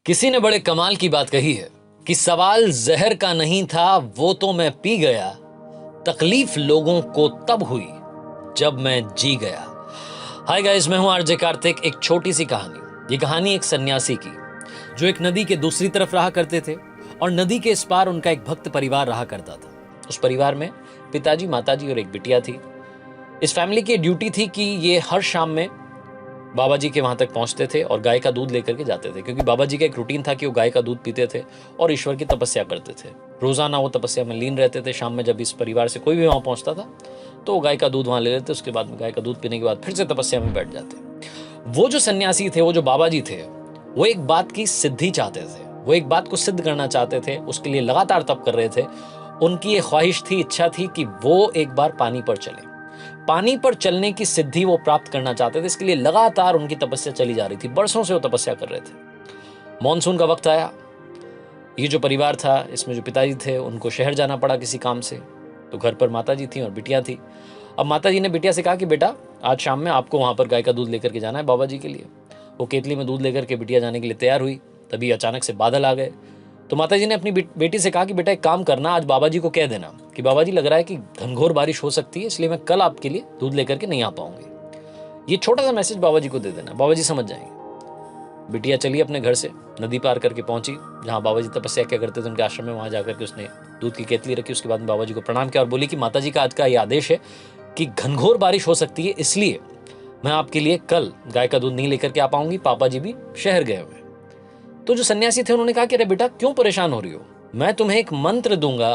किसी ने बड़े कमाल की बात कही है कि सवाल जहर का नहीं था, वो तो मैं पी गया। तकलीफ लोगों को तब हुई जब मैं जी गया। हाय गाइस, मैं हूं आरजे कार्तिक। एक छोटी सी कहानी। ये कहानी एक सन्यासी की जो एक नदी के दूसरी तरफ रहा करते थे और नदी के इस पार उनका एक भक्त परिवार रहा करता था। उस परिवार में पिताजी, माताजी और एक बिटिया थी। इस फैमिली की ड्यूटी थी कि ये हर शाम में बाबा जी के वहां तक पहुंचते थे और गाय का दूध लेकर के जाते थे, क्योंकि बाबा जी का एक रूटीन था कि वो गाय का दूध पीते थे और ईश्वर की तपस्या करते थे। रोजाना वो तपस्या में लीन रहते थे। शाम में जब इस परिवार से कोई भी वहां पहुंचता था तो वो गाय का दूध वहां ले लेते। उसके बाद में गाय का दूध पीने के बाद फिर से तपस्या में बैठ जाते। वो जो सन्यासी थे, वो जो बाबा जी थे, वो एक बात की सिद्धि चाहते थे। वो एक बात को सिद्ध करना चाहते थे। उसके लिए लगातार तप कर रहे थे। उनकी ये ख्वाहिश थी, इच्छा थी कि वो एक बार पानी पर चले। पानी पर चलने की सिद्धि वो प्राप्त करना चाहते थे। इसके लिए लगातार उनकी तपस्या चली जा रही थी। बरसों से वो तपस्या कर रहे थे। मॉनसून का वक्त आया। ये जो परिवार था, इसमें जो पिताजी थे, उनको शहर जाना पड़ा किसी काम से। तो घर पर माताजी थी और बिटिया थी। अब माताजी ने बिटिया से कहा कि बेटा, आज शाम में आपको वहां पर गाय का दूध लेकर के जाना है बाबा जी के लिए। वो केतली में दूध लेकर के बिटिया जाने के लिए तैयार हुई। तभी अचानक से बादल आ गए। तो माताजी ने अपनी बेटी से कहा कि बेटा, एक काम करना, आज बाबा जी को कह देना कि बाबा जी, लग रहा है कि घनघोर बारिश हो सकती है, इसलिए मैं कल आपके लिए दूध लेकर के नहीं आ पाऊंगी। ये छोटा सा मैसेज बाबा जी को दे देना, बाबा जी समझ जाएंगे। बिटिया चली अपने घर से, नदी पार करके पहुंची जहां बाबा जी तपस्या क्या करते थे, उनके आश्रम में। वहां जाकर के उसने दूध की केतली रखी। उसके बाद में बाबा जी को प्रणाम किया और बोली कि माता जी का आज का ये आदेश है कि घनघोर बारिश हो सकती है, इसलिए मैं आपके लिए कल गाय का दूध नहीं लेकर के आ पाऊंगी। पापा जी भी शहर गए हुए। तो जो सन्यासी थे, उन्होंने कहा कि अरे बेटा, क्यों परेशान हो रही हो? मैं तुम्हें एक मंत्र दूंगा,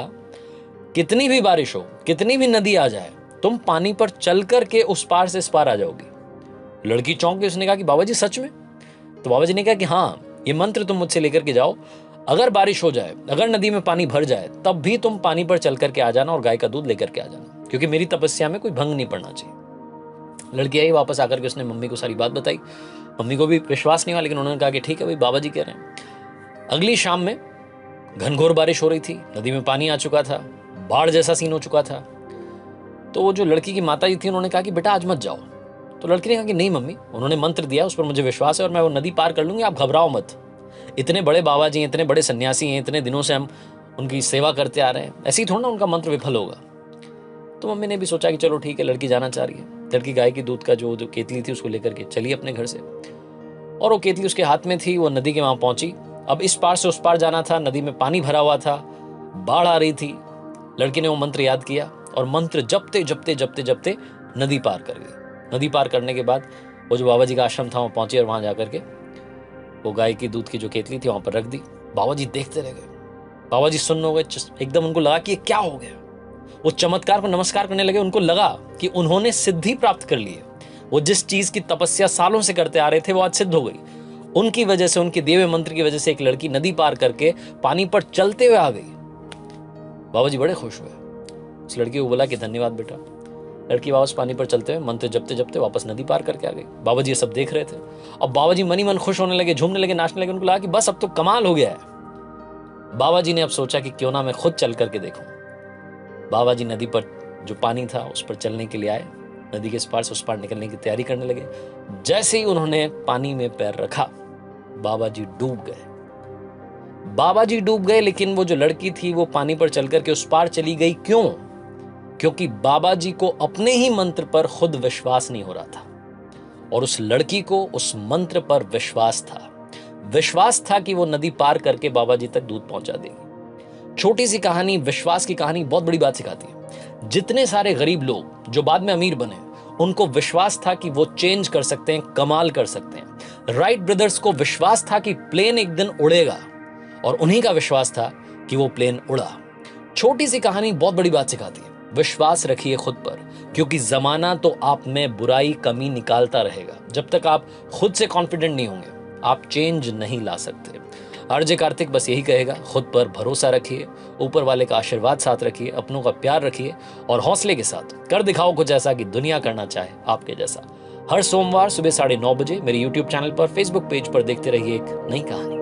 कितनी भी बारिश हो, कितनी भी नदी आ जाए, तुम पानी पर चल करके उस पार से इस पार आ जाओगी। लड़की चौंक गई। उसने कहा कि बाबा जी सच में? तो बाबा जी ने कहा कि हाँ, ये मंत्र तुम मुझसे लेकर के जाओ। अगर बारिश हो जाए, अगर नदी में पानी भर जाए, तब भी तुम पानी पर चल करके आ जाना और गाय का दूध लेकर के आ जाना, क्योंकि मेरी तपस्या में कोई भंग नहीं पड़ना चाहिए। लड़की आई वापस आकर के, उसने मम्मी को सारी बात बताई। मम्मी को भी विश्वास नहीं हुआ, लेकिन उन्होंने कहा कि ठीक है भाई, बाबा जी कह रहे हैं। अगली शाम में घनघोर बारिश हो रही थी। नदी में पानी आ चुका था। बाढ़ जैसा सीन हो चुका था। तो वो जो लड़की की माता जी थी, उन्होंने कहा कि बेटा आज मत जाओ। तो लड़की ने कहा कि नहीं मम्मी, उन्होंने मंत्र दिया, उस पर मुझे विश्वास है और मैं वो नदी पार कर लूंगी, आप घबराओ मत। इतने बड़े बाबा जी हैं, इतने बड़े सन्यासी हैं, इतने दिनों से हम उनकी सेवा करते आ रहे हैं, ऐसे ही थोड़ा ना उनका मंत्र विफल होगा। तो मम्मी ने भी सोचा कि चलो ठीक है, लड़की जाना चाह रही है। लड़की गाय की दूध का जो केतली थी उसको लेकर के चली अपने घर से, और वो केतली उसके हाथ में थी। वो नदी के वहां पहुंची। अब इस पार से उस पार जाना था। नदी में पानी भरा हुआ था, बाढ़ आ रही थी। लड़की ने वो मंत्र याद किया और मंत्र जपते जपते जपते जपते नदी पार कर गई। नदी पार करने के बाद वो जो बाबा जी का आश्रम था वहां पहुंची और वहां जाकर के वो गाय की दूध की जो केतली थी वहां पर रख दी। बाबा जी देखते रह गए। बाबा जी सुन्न हो गए। एकदम उनको लगा कि ये क्या हो गया। वो चमत्कार को नमस्कार करने लगे। उनको लगा कि उन्होंने सिद्धि प्राप्त कर ली है। वो जिस चीज की तपस्या सालों से करते आ रहे थे, वो आज सिद्ध हो गई। उनकी वजह से, उनके दिए हुए मंत्र की वजह से एक लड़की नदी पार करके पानी पर चलते हुए आ गई। बाबा जी बड़े खुश हुए। उस लड़की को बोला कि धन्यवाद बेटा। लड़की वापस पानी पर चलते हुए मंत्र जपते जपते वापस नदी पार करके आ गई। बाबा जी ये सब देख रहे थे। अब बाबा जी मन ही मन खुश होने लगे, झूमने लगे, नाचने लगे। उनको लगा कि बस अब तो कमाल हो गया है। बाबा जी ने अब सोचा कि क्यों ना मैं खुद चल करके देखूं। बाबा जी नदी पर जो पानी था उस पर चलने के लिए आए। नदी के इस पार से उस पार निकलने की तैयारी करने लगे। जैसे ही उन्होंने पानी में पैर रखा, बाबा जी डूब गए। बाबा जी डूब गए, लेकिन वो जो लड़की थी वो पानी पर चल करके उस पार चली गई। क्यों? क्योंकि बाबा जी को अपने ही मंत्र पर खुद विश्वास नहीं हो रहा था और उस लड़की को उस मंत्र पर विश्वास था। विश्वास था कि वो नदी पार करके बाबा जी तक दूध पहुंचा देगी। छोटी सी कहानी, विश्वास की कहानी बहुत बड़ी बात सिखाती है। जितने सारे गरीब लोग जो बाद में अमीर बने, उनको विश्वास था कि वो चेंज कर सकते हैं, कमाल कर सकते हैं। राइट ब्रदर्स को विश्वास था कि प्लेन एक दिन उड़ेगा और उन्हीं का विश्वास था कि वो प्लेन उड़ा। छोटी सी कहानी बहुत बड़ी बात सिखाती है। विश्वास रखिए खुद पर, क्योंकि जमाना तो आप में बुराई, कमी निकालता रहेगा। जब तक आप खुद से कॉन्फिडेंट नहीं होंगे, आप चेंज नहीं ला सकते। आरजे कार्तिक बस यही कहेगा, खुद पर भरोसा रखिए, ऊपर वाले का आशीर्वाद साथ रखिए, अपनों का प्यार रखिए और हौसले के साथ कर दिखाओ कुछ ऐसा कि दुनिया करना चाहे आपके जैसा। हर सोमवार सुबह 9:30 बजे मेरे YouTube चैनल पर, Facebook पेज पर देखते रहिए एक नई कहानी।